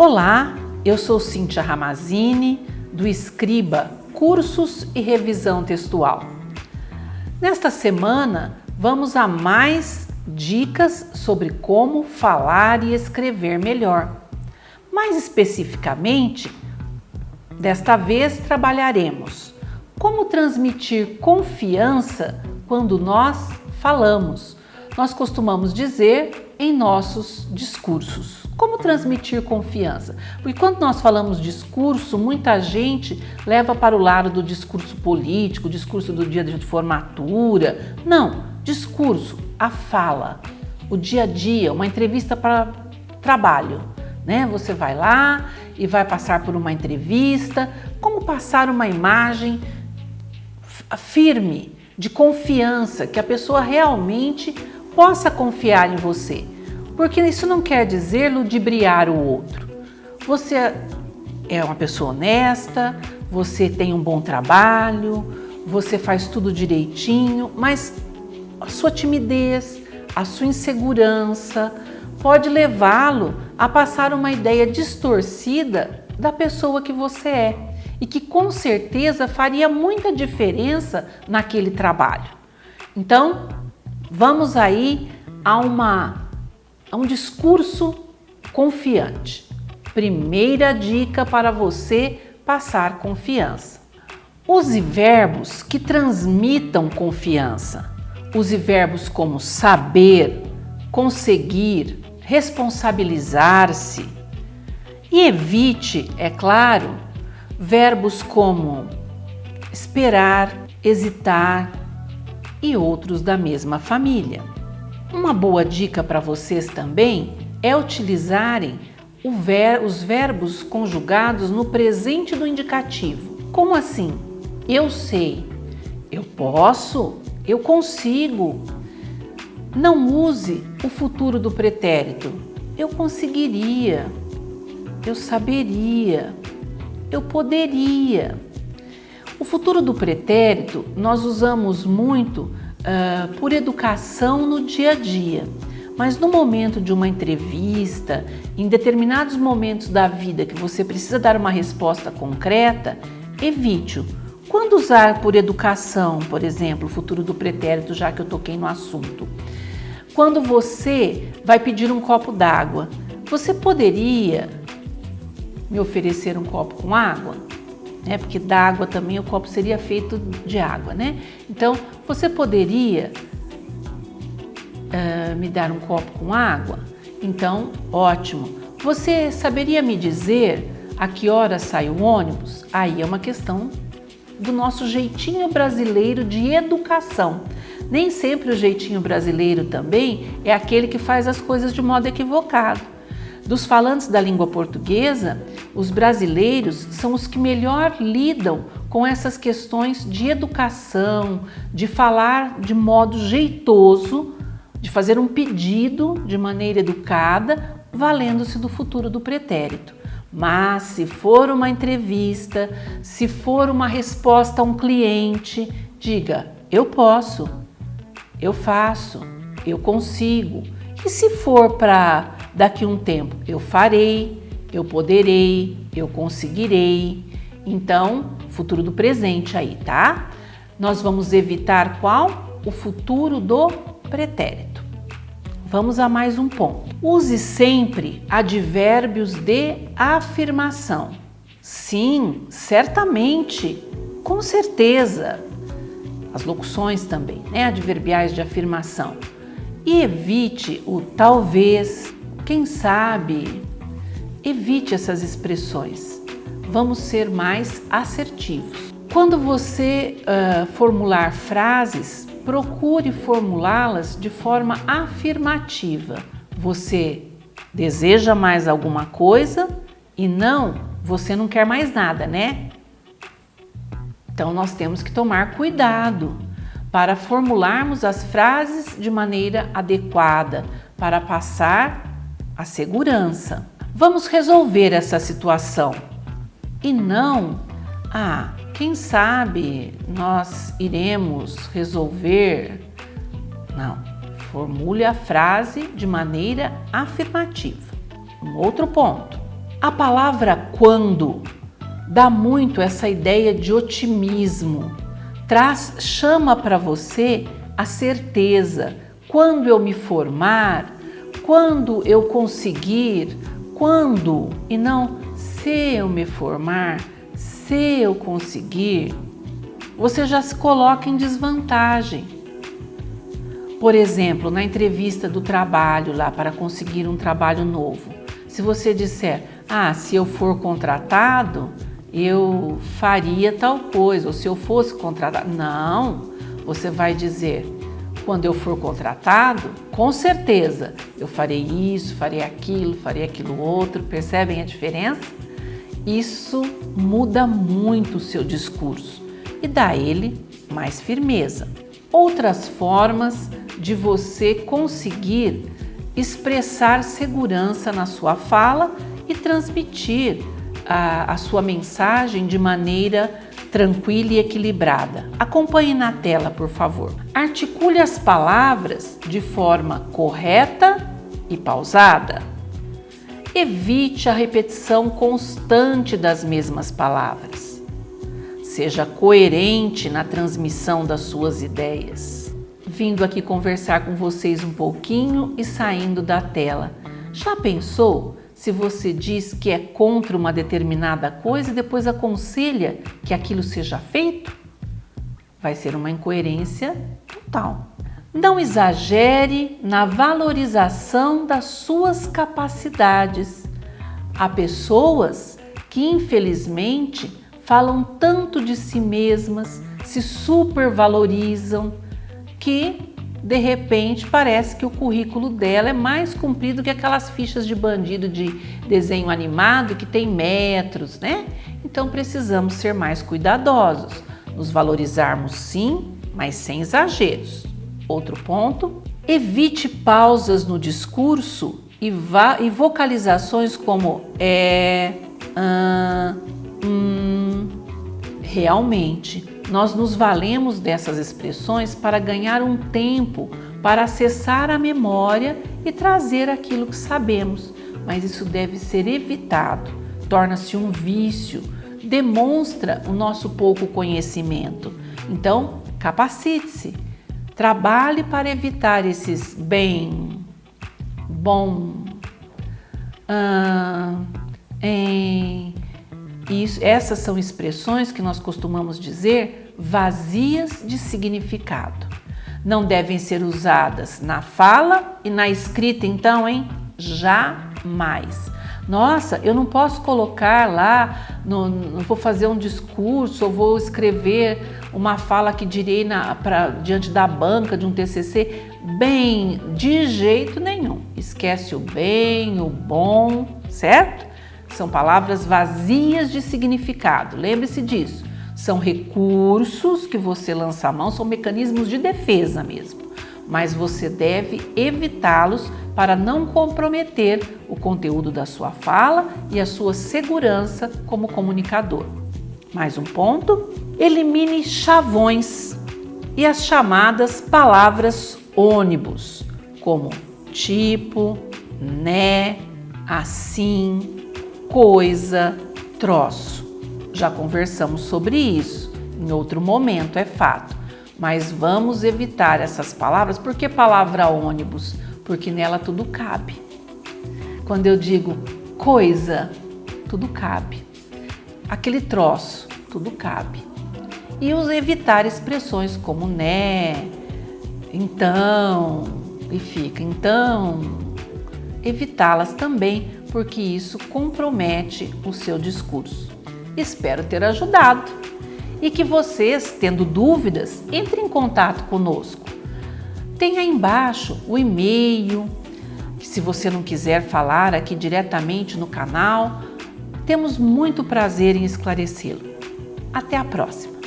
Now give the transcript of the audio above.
Olá, eu sou Cíntia Ramazini, do Escriba Cursos e Revisão Textual. Nesta semana, vamos a mais dicas sobre como falar e escrever melhor. Mais especificamente, desta vez trabalharemos como transmitir confiança quando nós falamos. Nós costumamos dizer em nossos discursos. Como transmitir confiança? Porque quando nós falamos discurso, muita gente leva para o lado do discurso político, discurso do dia de formatura. Não, discurso, a fala, o dia a dia, uma entrevista para trabalho, né? Você vai lá e vai passar por uma entrevista. Como passar uma imagem firme, de confiança, que a pessoa realmente possa confiar em você. Porque isso não quer dizer ludibriar o outro. Você é uma pessoa honesta, você tem um bom trabalho, você faz tudo direitinho, mas a sua timidez, a sua insegurança pode levá-lo a passar uma ideia distorcida da pessoa que você é e que com certeza faria muita diferença naquele trabalho. Então, vamos aí a um discurso confiante. Primeira dica para você passar confiança. Use verbos que transmitam confiança. Use verbos como saber, conseguir, responsabilizar-se. E evite, é claro, verbos como esperar, hesitar e outros da mesma família. Uma boa dica para vocês também é utilizarem os verbos conjugados no presente do indicativo. Como assim? Eu sei, eu posso, eu consigo. Não use o futuro do pretérito. Eu conseguiria, eu saberia, eu poderia. O futuro do pretérito nós usamos muito por educação no dia a dia, mas no momento de uma entrevista, em determinados momentos da vida que você precisa dar uma resposta concreta, evite-o. Quando usar por educação, por exemplo, o futuro do pretérito, já que eu toquei no assunto? Quando você vai pedir um copo d'água, você poderia me oferecer um copo com água? Porque d'água também o copo seria feito de água, né? Então, você poderia me dar um copo com água? Então, ótimo. Você saberia me dizer a que hora sai o ônibus? Aí é uma questão do nosso jeitinho brasileiro de educação. Nem sempre o jeitinho brasileiro também é aquele que faz as coisas de modo equivocado. Dos falantes da língua portuguesa, os brasileiros são os que melhor lidam com essas questões de educação, de falar de modo jeitoso, de fazer um pedido de maneira educada, valendo-se do futuro do pretérito. Mas se for uma entrevista, se for uma resposta a um cliente, diga: eu posso, eu faço, eu consigo. E se for para daqui a um tempo, eu farei, eu poderei, eu conseguirei. Então, futuro do presente aí, tá? Nós vamos evitar qual? O futuro do pretérito. Vamos a mais um ponto. Use sempre advérbios de afirmação. Sim, certamente, com certeza. As locuções também, né? Adverbiais de afirmação. E evite o talvez, quem sabe. Evite essas expressões. Vamos ser mais assertivos. Quando você formular frases, procure formulá-las de forma afirmativa. Você deseja mais alguma coisa e você não quer mais nada, né? Então nós temos que tomar cuidado para formularmos as frases de maneira adequada, para passar a segurança. Vamos resolver essa situação e não, quem sabe nós iremos resolver. Não, formule a frase de maneira afirmativa. Um outro ponto, A palavra quando dá muito essa ideia de otimismo, chama para você a certeza. Quando eu me formar, quando eu conseguir, quando, e não se eu me formar, se eu conseguir, você já se coloca em desvantagem. Por exemplo, na entrevista do trabalho lá para conseguir um trabalho novo, se você disser, se eu for contratado, eu faria tal coisa, ou se eu fosse contratado. Não, você vai dizer, quando eu for contratado, com certeza, eu farei isso, farei aquilo outro. Percebem a diferença? Isso muda muito o seu discurso e dá a ele mais firmeza. Outras formas de você conseguir expressar segurança na sua fala e transmitir a sua mensagem de maneira tranquila e equilibrada. Acompanhe na tela, por favor. Articule as palavras de forma correta e pausada. Evite a repetição constante das mesmas palavras. Seja coerente na transmissão das suas ideias. Vindo aqui conversar com vocês um pouquinho e saindo da tela. Já pensou se você diz que é contra uma determinada coisa e depois aconselha que aquilo seja feito? Vai ser uma incoerência total. Não exagere na valorização das suas capacidades. Há pessoas que, infelizmente, falam tanto de si mesmas, se supervalorizam, que de repente parece que o currículo dela é mais comprido que aquelas fichas de bandido de desenho animado que tem metros, né? Então precisamos ser mais cuidadosos, nos valorizarmos sim, mas sem exageros. Outro ponto, evite pausas no discurso e vocalizações como Realmente, nós nos valemos dessas expressões para ganhar um tempo para acessar a memória e trazer aquilo que sabemos, mas isso deve ser evitado, torna-se um vício, demonstra o nosso pouco conhecimento. Então, capacite-se, trabalhe para evitar esses bem, bom, essas são expressões que nós costumamos dizer vazias de significado. Não devem ser usadas na fala e na escrita, então, jamais. Nossa, eu não posso colocar lá, vou fazer um discurso ou vou escrever uma fala que direi diante da banca de um TCC. Bem, de jeito nenhum. Esquece o bem, o bom, certo? São palavras vazias de significado, lembre-se disso. São recursos que você lança a mão, são mecanismos de defesa mesmo. Mas você deve evitá-los para não comprometer o conteúdo da sua fala e a sua segurança como comunicador. Mais um ponto, elimine chavões e as chamadas palavras ônibus, como tipo, né, assim, coisa, troço. Já conversamos sobre isso em outro momento, é fato. Mas vamos evitar essas palavras. Por que palavra ônibus? Porque nela tudo cabe. Quando eu digo coisa, tudo cabe. Aquele troço, tudo cabe. E evitar expressões como né, então, e fica. Então, evitá-las também, porque isso compromete o seu discurso. Espero ter ajudado e que vocês, tendo dúvidas, entrem em contato conosco. Tem aí embaixo o e-mail, que se você não quiser falar aqui diretamente no canal, temos muito prazer em esclarecê-lo. Até a próxima!